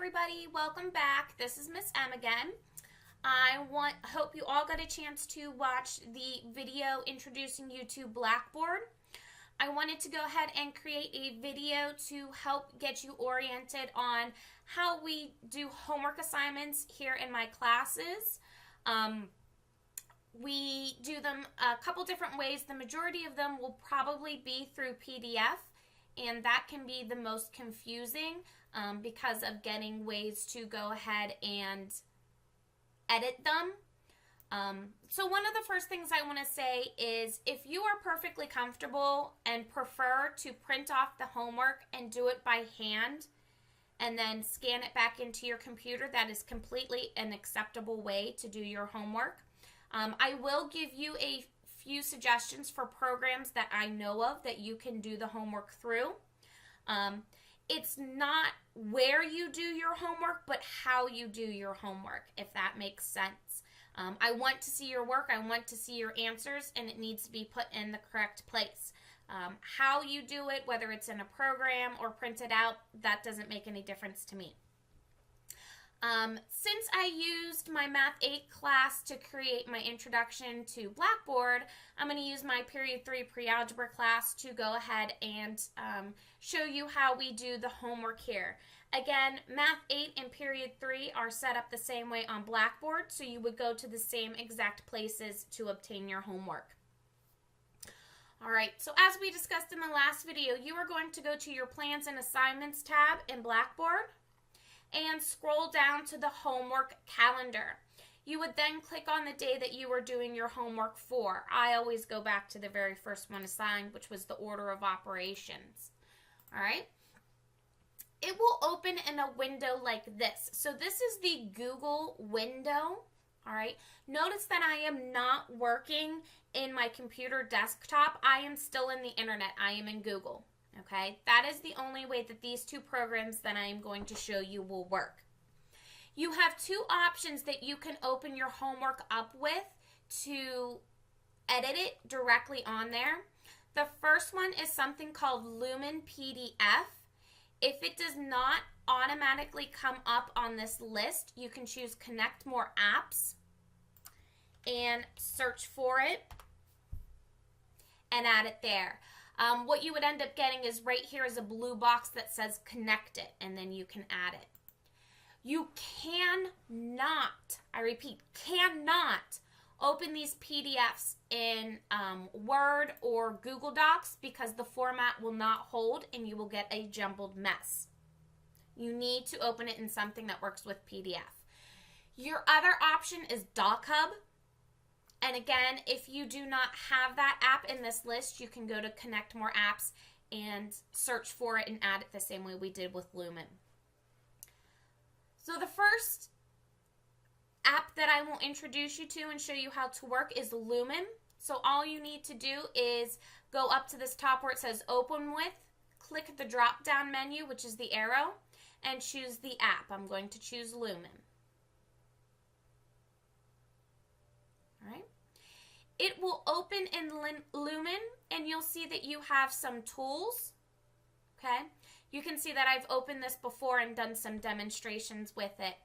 everybody, welcome back. This is Miss M again. Hope you all got a chance to watch the video introducing you to Blackboard. I wanted to go ahead and create a video to help get you oriented on how we do homework assignments here in my classes. We do them a couple different ways. The majority of them will probably be through PDF, and that can be the most confusing because of getting ways to go ahead and edit them. So one of the first things I want to say is if you are perfectly comfortable and prefer to print off the homework and do it by hand and then scan it back into your computer, that is completely an acceptable way to do your homework. I will give you a few suggestions for programs that I know of that you can do the homework through. It's not where you do your homework, but how you do your homework, if that makes sense. I want to see your work, I want to see your answers, and it needs to be put in the correct place. How you do it, whether it's in a program or printed out, that doesn't make any difference to me. Since I used my Math 8 class to create my introduction to Blackboard, I'm going to use my Period 3 Pre-Algebra class to go ahead and show you how we do the homework here. Again, Math 8 and Period 3 are set up the same way on Blackboard, so you would go to the same exact places to obtain your homework. Alright, so as we discussed in the last video, you are going to go to your Plans and Assignments tab in Blackboard and scroll down to the homework calendar. You would then click on the day that you were doing your homework for. I always go back to the very first one assigned, which was the order of operations. All right. It will open in a window like this. So this is the Google window. All right. Notice that I am not working in my computer desktop. I am still in the internet. I am in Google. Okay, that is the only way that these two programs that I am going to show you will work. You have two options that you can open your homework up with to edit it directly on there. The first one is something called Lumen PDF. If it does not automatically come up on this list, you can choose Connect More Apps and search for it and add it there. What you would end up getting is right here is a blue box that says connect it, and then you can add it. You cannot, I repeat, cannot open these PDFs in Word or Google Docs because the format will not hold and you will get a jumbled mess. You need to open it in something that works with PDF. Your other option is DocHub. And again, if you do not have that app in this list, you can go to Connect More Apps and search for it and add it the same way we did with Lumen. So the first app that I will introduce you to and show you how to work is Lumen. So all you need to do is go up to this top where it says Open With, click the drop-down menu, which is the arrow, and choose the app. I'm going to choose Lumen. All right. It will open in Lumen, and you'll see that you have some tools, okay? You can see that I've opened this before and done some demonstrations with it.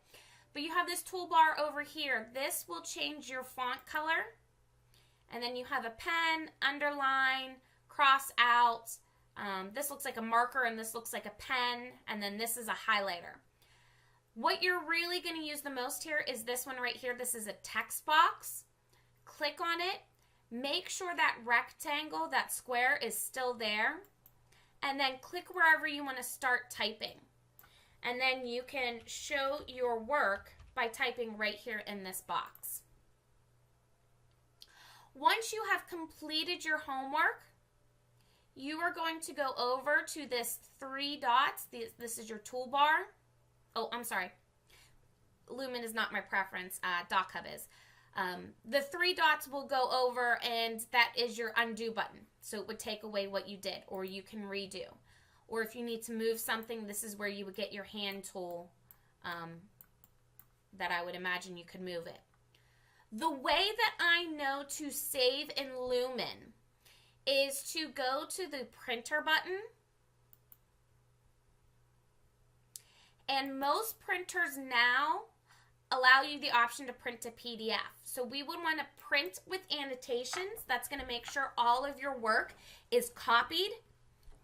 But you have this toolbar over here. This will change your font color, and then you have a pen, underline, cross out. This looks like a marker, and this looks like a pen, and then this is a highlighter. What you're really going to use the most here is this one right here. This is a text box. Click on it, make sure that rectangle, that square is still there, and then click wherever you want to start typing. And then you can show your work by typing right here in this box. Once you have completed your homework, you are going to go over to this three dots. This is your toolbar. Oh, I'm sorry. Lumen is not my preference. DocHub is. The three dots will go over, and that is your undo button. So it would take away what you did, or you can redo. Or if you need to move something, this is where you would get your hand tool that I would imagine you could move it. The way that I know to save in Lumen is to go to the printer button And most printers now allow you the option to print to PDF. So we would want to print with annotations. That's going to make sure all of your work is copied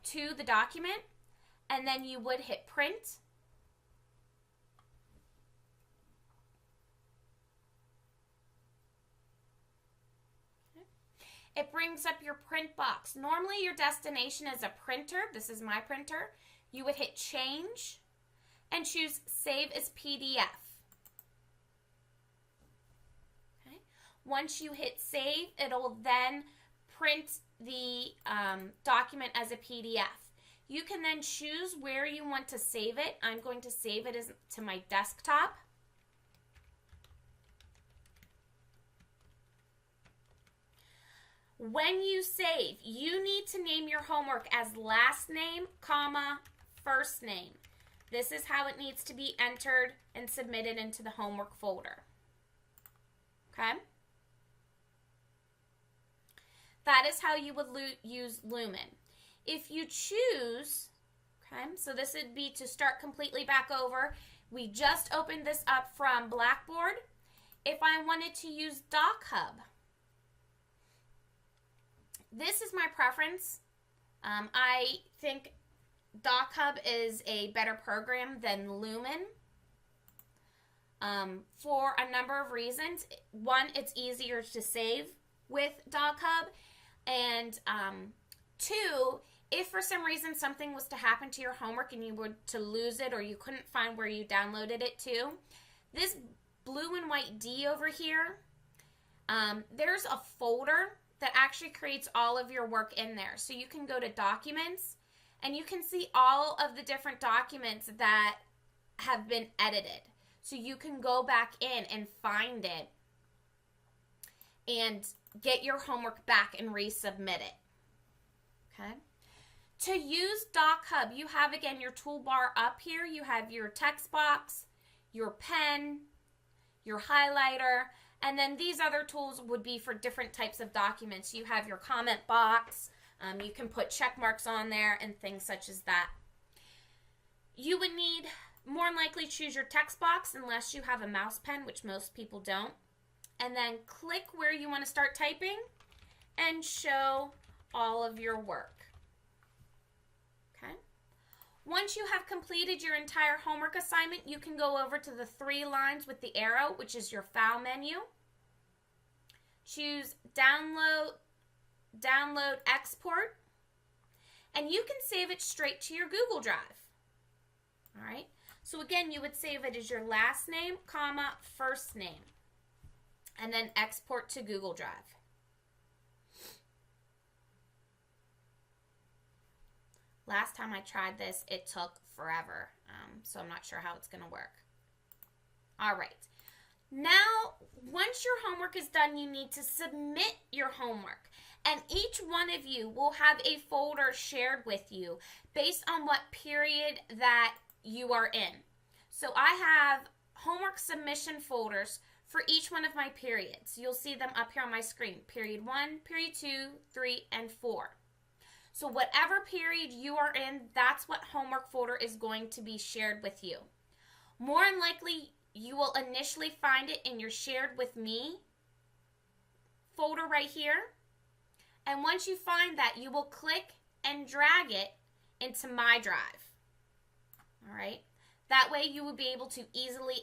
to the document. And then you would hit print. It brings up your print box. Normally your destination is a printer. This is my printer. You would hit change and choose save as PDF. Okay. Once you hit save, it'll then print the document as a PDF. You can then choose where you want to save it. I'm going to save it as to my desktop. When you save, you need to name your homework as last name, comma, first name. This is how it needs to be entered and submitted into the homework folder. Okay? That is how you would use Lumen. If you choose, okay, so this would be to start completely back over. We just opened this up from Blackboard. If I wanted to use DocHub, this is my preference. I think DocHub is a better program than Lumen for a number of reasons. One, it's easier to save with DocHub. And two, if for some reason something was to happen to your homework and you were to lose it or you couldn't find where you downloaded it to, this blue and white D over here, there's a folder that actually creates all of your work in there. So you can go to documents and you can see all of the different documents that have been edited. So you can go back in and find it and get your homework back and resubmit it. Okay. To use DocHub, you have again your toolbar up here. You have your text box, your pen, your highlighter, and then these other tools would be for different types of documents. You have your comment box. You can put check marks on there and things such as that. You would need, more than likely, choose your text box unless you have a mouse pen, which most people don't. And then click where you want to start typing and show all of your work. Okay. Once you have completed your entire homework assignment, you can go over to the 3 lines with the arrow, which is your file menu. Choose download, export, and you can save it straight to your Google Drive. All right. So again, you would save it as your last name, comma, first name, and then export to Google Drive. Last time I tried this, it took forever, so I'm not sure how it's going to work. All right. Now, once your homework is done, you need to submit your homework. And each one of you will have a folder shared with you based on what period that you are in. So I have homework submission folders for each one of my periods. You'll see them up here on my screen. Period 1, period 2, 3, and 4. So whatever period you are in, that's what homework folder is going to be shared with you. More than likely, you will initially find it in your shared with me folder right here. And once you find that, you will click and drag it into My Drive. All right. That way you will be able to easily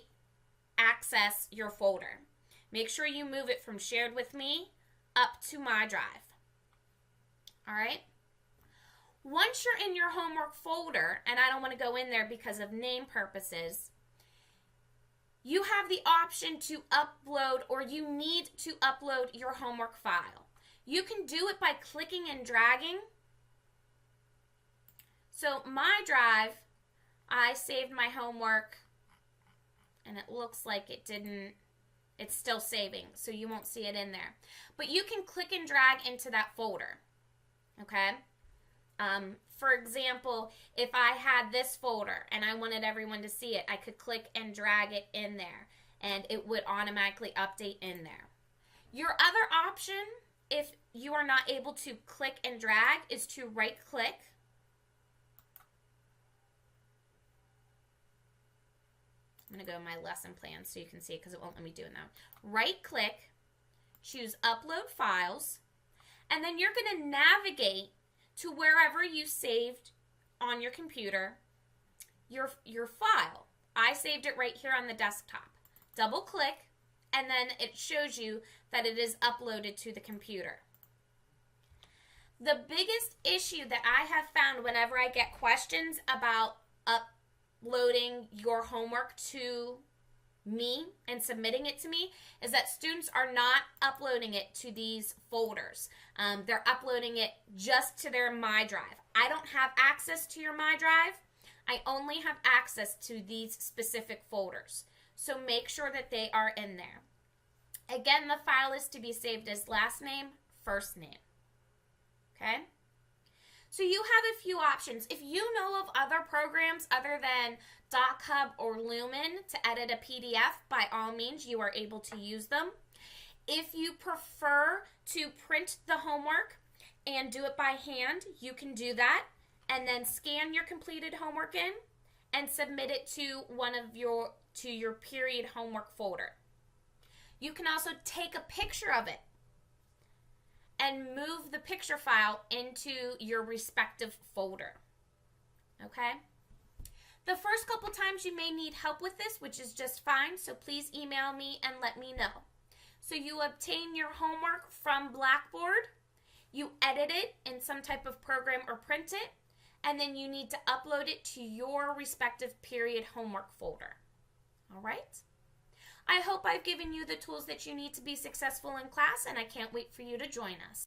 access your folder. Make sure you move it from shared with me up to My Drive. All right. Once you're in your homework folder, and I don't want to go in there because of name purposes, you have the option to upload, or you need to upload your homework file. You can do it by clicking and dragging. So My Drive, I saved my homework, and it looks like it didn't, it's still saving, so you won't see it in there. But you can click and drag into that folder, okay? For example, if I had this folder and I wanted everyone to see it, I could click and drag it in there, and it would automatically update in there. Your other option, if you are not able to click and drag, is to right-click I'm going to go to my lesson plan so you can see it because it won't let me do it now. Right click, choose upload files, and then you're going to navigate to wherever you saved on your computer your file. I saved it right here on the desktop. Double click, and then it shows you that it is uploaded to the computer. The biggest issue that I have found whenever I get questions about uploading your homework to me and submitting it to me is that students are not uploading it to these folders. They're uploading it just to their My Drive. I don't have access to your My Drive. I only have access to these specific folders. So make sure that they are in there. Again, the file is to be saved as last name, first name. Okay? So you have a few options. If you know of other programs other than DocHub or Lumen to edit a PDF, by all means, you are able to use them. If you prefer to print the homework and do it by hand, you can do that and then scan your completed homework in and submit it to your period homework folder. You can also take a picture of it and move the picture file into your respective folder. Okay? The first couple times you may need help with this, which is just fine, so please email me and let me know. So you obtain your homework from Blackboard, you edit it in some type of program or print it, and then you need to upload it to your respective period homework folder. All right? I hope I've given you the tools that you need to be successful in class, and I can't wait for you to join us.